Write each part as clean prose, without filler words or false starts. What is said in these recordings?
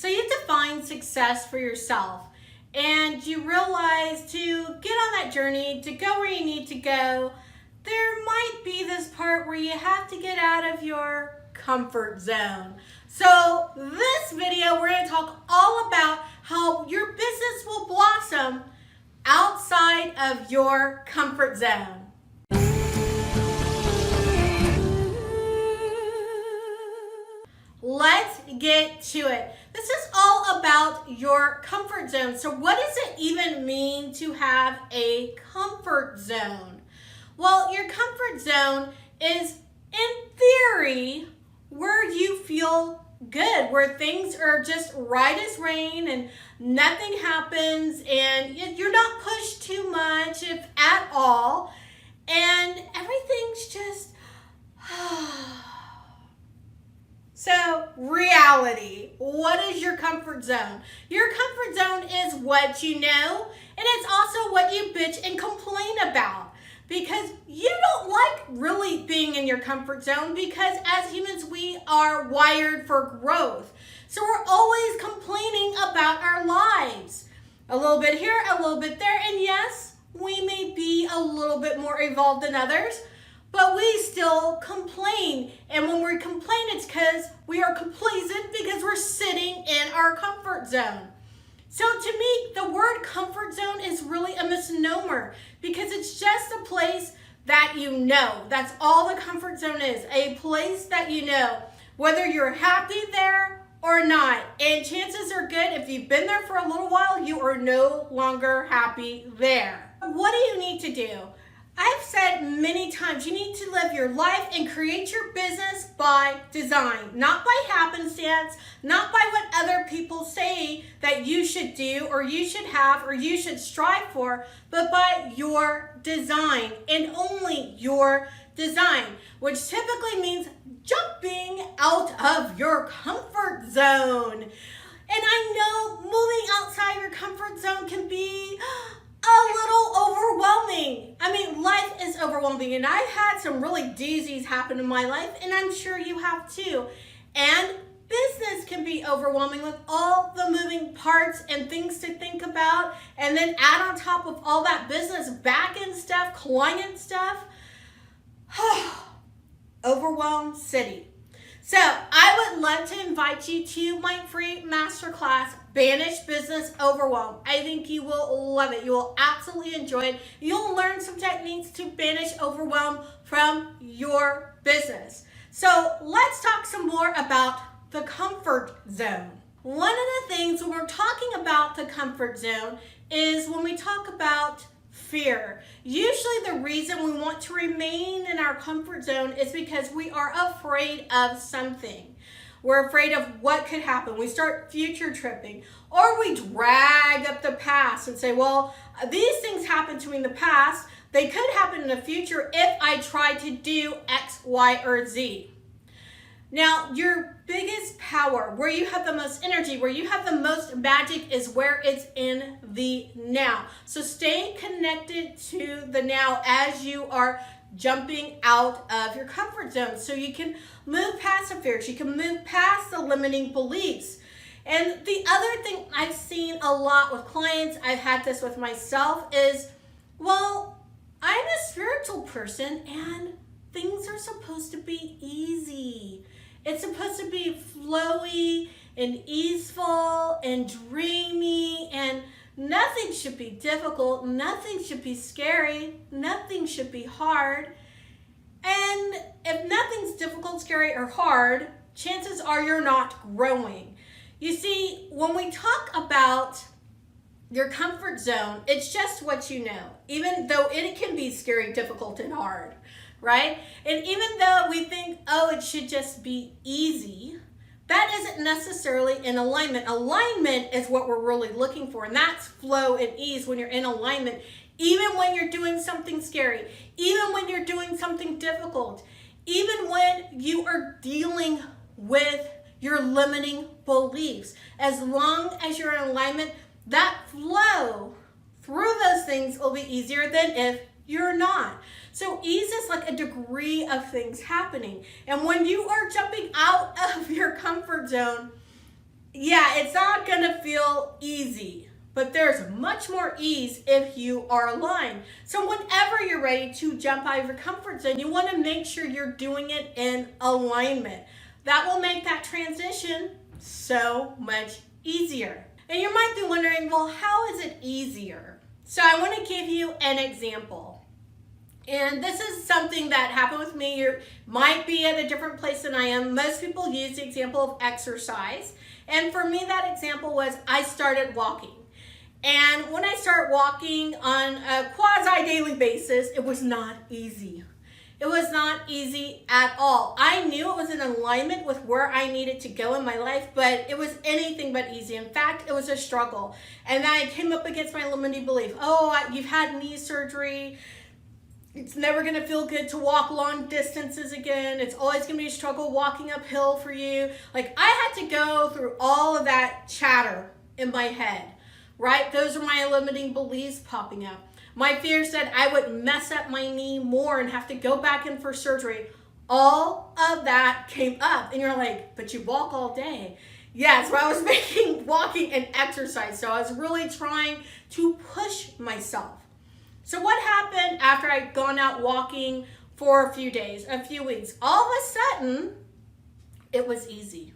So you define success for yourself, and you realize to get on that journey, to go where you need to go, there might be this part where you have to get out of your comfort zone. So this video, we're going to talk all about how your business will blossom outside of your comfort zone. Let's get to it. This is all about your comfort zone. So what does it even mean to have a comfort zone? Well, your comfort zone is, in theory, where you feel good, where things are just right as rain and nothing happens and you're not pushed too much, if at all, and everything's just... So, reality. What is your comfort zone? Your comfort zone is what you know, and it's also what you bitch and complain about. Because you don't like really being in your comfort zone, because as humans, we are wired for growth. So we're always complaining about our lives. A little bit here, a little bit there, and yes, we may be a little bit more evolved than others, but we still complain. And when we complain, it's because we are complacent, because we're sitting in our comfort zone. So to me, the word comfort zone is really a misnomer, because it's just a place that you know. That's all the comfort zone is, a place that you know, whether you're happy there or not. And chances are good, if you've been there for a little while, you are no longer happy there. What do you need to do? I've said many times, you need to live your life and create your business by design, not by happenstance, not by what other people say that you should do or you should have or you should strive for, but by your design and only your design, which typically means jumping out of your comfort zone. And I know moving outside your comfort zone can be a little overwhelming. I mean, life is overwhelming, and I've had some really doozies happen in my life, and I'm sure you have too. And business can be overwhelming with all the moving parts and things to think about, and then add on top of all that business back-end stuff, client stuff. Overwhelm City. So I would love to invite you to my free masterclass, Banish Business Overwhelm. I think you will love it. You will absolutely enjoy it. You'll learn some techniques to banish overwhelm from your business. So let's talk some more about the comfort zone. One of the things when we're talking about the comfort zone is when we talk about fear. Usually the reason we want to remain in our comfort zone is because we are afraid of something. We're afraid of what could happen. We start future tripping, or we drag up the past and say, well, these things happened to me in the past. They could happen in the future if I try to do X, Y, or Z. Now, your biggest power, where you have the most energy, where you have the most magic, is where it's in the now. So stay connected to the now as you are jumping out of your comfort zone, so you can move past the fears, you can move past the limiting beliefs. And the other thing I've seen a lot with clients, I've had this with myself, is, well, I'm a spiritual person and things are supposed to be easy. It's supposed to be flowy and easeful and dreamy, and nothing should be difficult, nothing should be scary, nothing should be hard. And if nothing's difficult, scary, or hard, chances are you're not growing. You see, when we talk about your comfort zone, it's just what you know, even though it can be scary, difficult, and hard, right? And even though we think, oh, it should just be easy, that isn't necessarily in alignment. Alignment is what we're really looking for, and that's flow and ease when you're in alignment. Even when you're doing something scary, even when you're doing something difficult, even when you are dealing with your limiting beliefs, as long as you're in alignment, that flow through those things will be easier than if you're not. So ease is like a degree of things happening. And when you are jumping out of your comfort zone, Yeah, it's not going to feel easy, but there's much more ease if you are aligned. So whenever you're ready to jump out of your comfort zone, you want to make sure you're doing it in alignment. That will make that transition so much easier. And you might be wondering, well, how is it easier? So I want to give you an example. And this is something that happened with me. You might be at a different place than I am. Most people use the example of exercise. And for me, that example was I started walking. And when I start walking on a quasi-daily basis, it was not easy. It was not easy at all. I knew it was in alignment with where I needed to go in my life, but it was anything but easy. In fact, it was a struggle. And then I came up against my limiting belief. Oh, you've had knee surgery. It's never going to feel good to walk long distances again. It's always going to be a struggle walking uphill for you. Like, I had to go through all of that chatter in my head, right? Those are my limiting beliefs popping up. My fear said I would mess up my knee more and have to go back in for surgery. All of that came up. And you're like, but you walk all day. Yes, well, I was making walking an exercise. So I was really trying to push myself. So what happened after I'd gone out walking for a few days, a few weeks? All of a sudden, it was easy.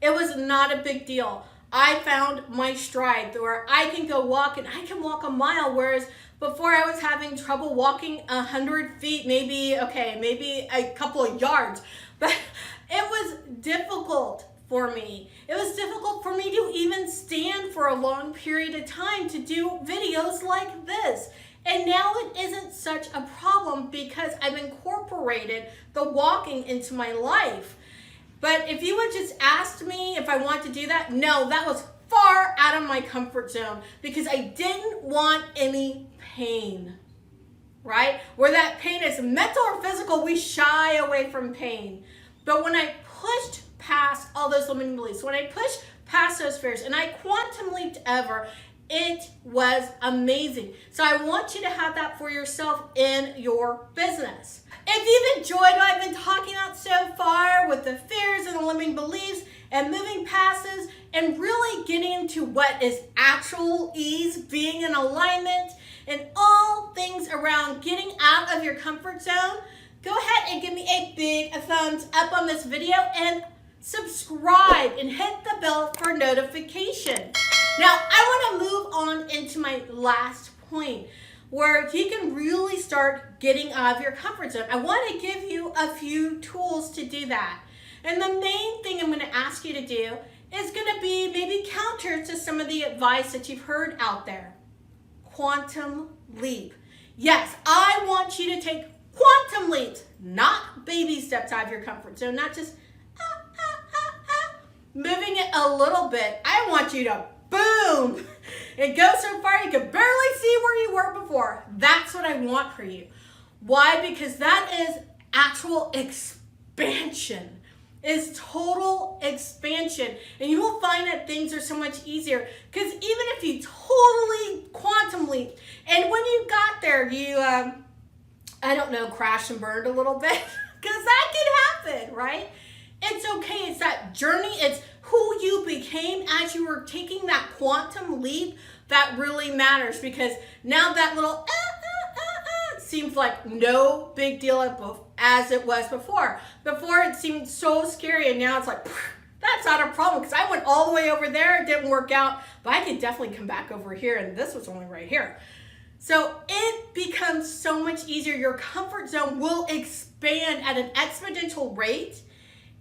It was not a big deal. I found my stride where I can go walk and I can walk a mile, whereas before I was having trouble walking 100 feet, maybe a couple of yards. But it was difficult for me. It was difficult for me to even stand for a long period of time to do videos like this. And now it isn't such a problem because I've incorporated the walking into my life. But if you would just asked me if I want to do that, no, that was far out of my comfort zone because I didn't want any pain, right? Where that pain is mental or physical, we shy away from pain. But when I pushed past all those limiting beliefs, when I pushed past those fears and I quantum leaped ever, it was amazing. So I want you to have that for yourself in your business. If you've enjoyed what I've been talking about so far with the fears and the limiting beliefs and moving past this and really getting into what is actual ease, being in alignment, and all things around getting out of your comfort zone, go ahead and give me a big thumbs up on this video and subscribe and hit the bell for notifications. Now, I want to move on into my last point where you can really start getting out of your comfort zone. I want to give you a few tools to do that. And the main thing I'm going to ask you to do is going to be maybe counter to some of the advice that you've heard out there. Quantum leap. Yes, I want you to take quantum leaps, not baby steps out of your comfort zone, not just moving it a little bit. I want you to boom, and go so far you can barely see where you were before. That's what I want for you. Why? Because that is actual expansion. Is total expansion. And you will find that things are so much easier. Because even if you totally quantum leap, and when you got there, you, crashed and burned a little bit. Because that can happen, right? It's okay. It's that journey. It's who you became as you were taking that quantum leap that really matters, because now that little seems like no big deal as it was before. Before it seemed so scary, and now it's like, that's not a problem because I went all the way over there, it didn't work out, but I could definitely come back over here, and this was only right here. So it becomes so much easier. Your comfort zone will expand at an exponential rate,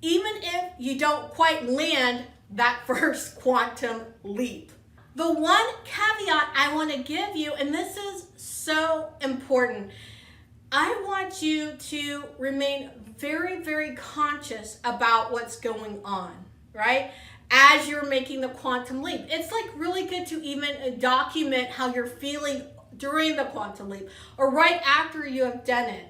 even if you don't quite land that first quantum leap. The one caveat I want to give you, and this is so important, I want you to remain very, very conscious about what's going on, right? As you're making the quantum leap. It's like really good to even document how you're feeling during the quantum leap or right after you have done it.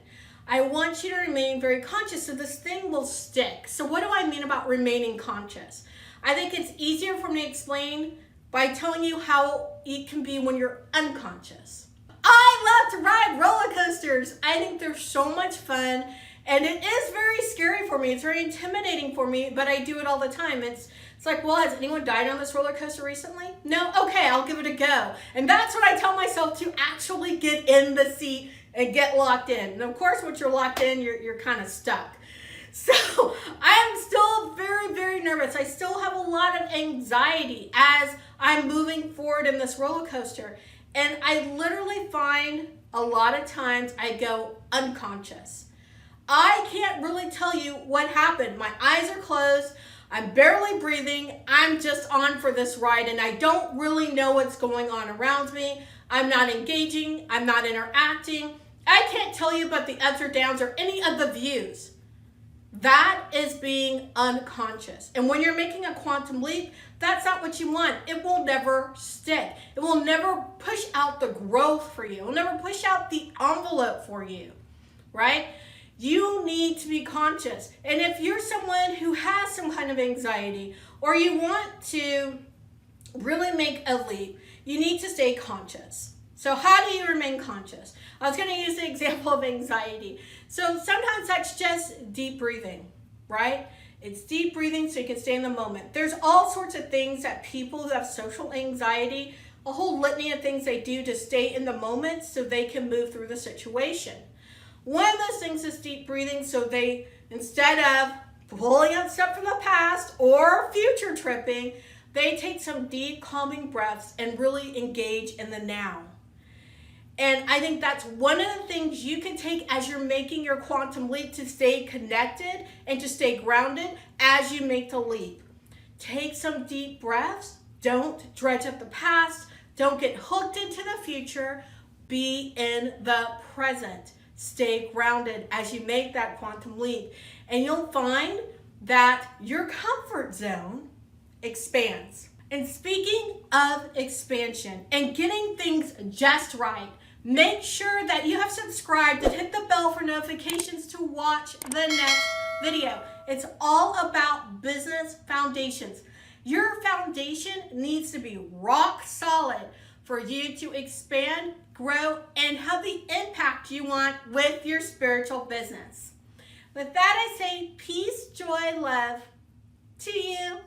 I want you to remain very conscious so this thing will stick. So what do I mean about remaining conscious? I think it's easier for me to explain by telling you how it can be when you're unconscious. I love to ride roller coasters. I think they're so much fun, and it is very scary for me. It's very intimidating for me, but I do it all the time. It's It's like, well, has anyone died on this roller coaster recently? No? Okay, I'll give it a go. And that's what I tell myself, to actually get in the seat and get locked in. And of course, once you're locked in, you're kind of stuck. So I am still very, very nervous. I still have a lot of anxiety as I'm moving forward in this roller coaster. And I literally find a lot of times I go unconscious. I can't really tell you what happened. My eyes are closed. I'm barely breathing. I'm just on for this ride, and I don't really know what's going on around me. I'm not engaging. I'm not interacting. I can't tell you about the ups or downs or any of the views. That is being unconscious. And when you're making a quantum leap, that's not what you want. It will never stick. It will never push out the growth for you. It will never push out the envelope for you, right? You need to be conscious. And if you're someone who has some kind of anxiety, or you want to really make a leap, you need to stay conscious. So how do you remain conscious? I was going to use the example of anxiety. So sometimes that's just deep breathing, right? It's deep breathing so you can stay in the moment. There's all sorts of things that people who have social anxiety, a whole litany of things they do to stay in the moment so they can move through the situation. One of those things is deep breathing, so they, instead of pulling out stuff from the past or future tripping, they take some deep calming breaths and really engage in the now. And I think that's one of the things you can take as you're making your quantum leap to stay connected and to stay grounded as you make the leap. Take some deep breaths. Don't dredge up the past. Don't get hooked into the future. Be in the present. Stay grounded as you make that quantum leap. And you'll find that your comfort zone expands. And speaking of expansion and getting things just right, make sure that you have subscribed and hit the bell for notifications to watch the next video. It's all about business foundations. Your foundation needs to be rock solid for you to expand, grow, and have the impact you want with your spiritual business. With that, I say peace, joy, love to you.